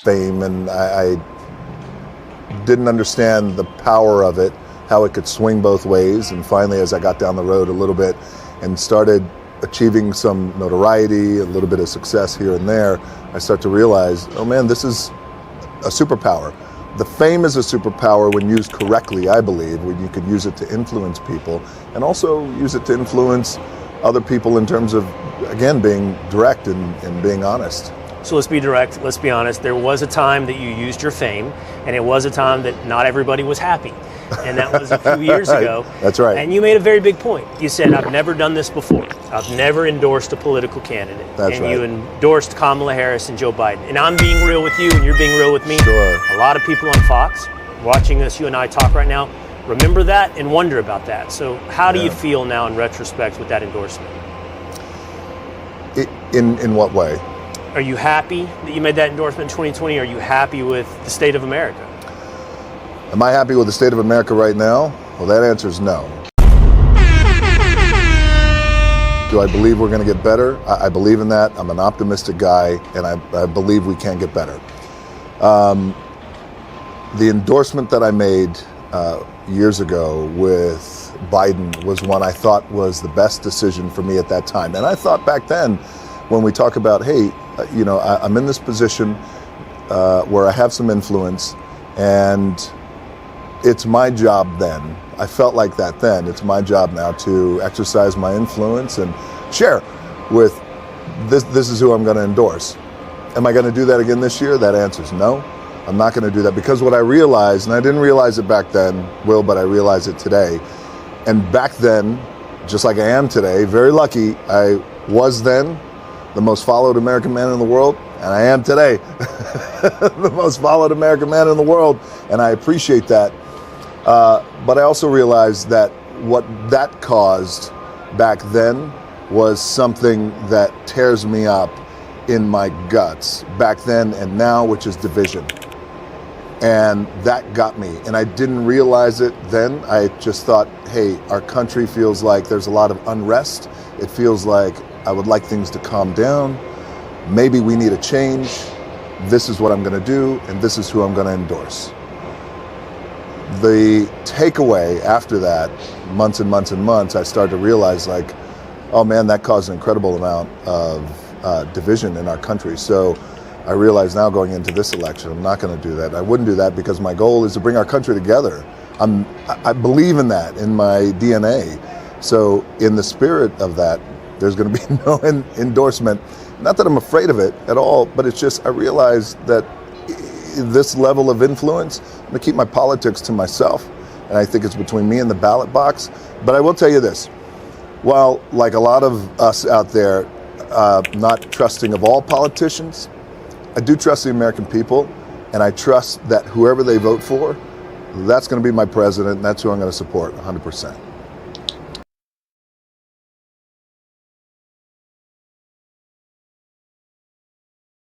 fame, and I didn't understand the power of it, how it could swing both ways. And finally, as I got down the road a little bit and started achieving some notoriety, a little bit of success here and there, I start to realize, oh man, this is a superpower. The fame is a superpower when used correctly, I believe, when you could use it to influence people and also use it to influence other people in terms of, again, being direct and being honest. So let's be direct, let's be honest. There was a time that you used your fame, and it was a time that not everybody was happy. And that was a few years ago. That's right. And you made a very big point. You said, I've never done this before. I've never endorsed a political candidate. That's right. And you endorsed Kamala Harris and Joe Biden. And I'm being real with you, and you're being real with me. Sure. A lot of people on Fox watching us, you and I talk right now, remember that and wonder about that. So how do you feel now in retrospect with that endorsement? In what way? Are you happy that you made that endorsement in 2020? Are you happy with the state of America? Am I happy with the state of America right now? Well, that answer is no. Do I believe we're going to get better? I believe in that. I'm an optimistic guy, and I believe we can get better. The endorsement that I made years ago with Biden was one I thought was the best decision for me at that time. And I thought back then, when we talk about, hey, I'm in this position where I have some influence, and it's my job then. I felt like that then. It's my job now to exercise my influence and share with this is who I'm going to endorse. Am I going to do that again this year? That answer is no. I'm not going to do that, because what I realized, and I didn't realize it back then, Will, but I realize it today. And back then, just like I am today, very lucky, I was then the most followed American man in the world, and I am today the most followed American man in the world, and I appreciate that. But I also realized that what that caused back then was something that tears me up in my guts back then and now, which is division. And that got me. And I didn't realize it then. I just thought, hey, our country feels like there's a lot of unrest. It feels like I would like things to calm down. Maybe we need a change. This is what I'm going to do, and this is who I'm going to endorse. The takeaway after that, months and months and months, I started to realize, like, oh man, that caused an incredible amount of division in our country. So I realize now, going into this election, I'm not going to do that. I wouldn't do that, because my goal is to bring our country together. I believe in that in my DNA. So in the spirit of that, there's going to be no endorsement. Not that I'm afraid of it at all, but it's just I realize that this level of influence, I'm going to keep my politics to myself. And I think it's between me and the ballot box. But I will tell you this. While, like a lot of us out there, not trusting of all politicians, I do trust the American people, and I trust that whoever they vote for, that's going to be my president, and that's who I'm going to support 100%.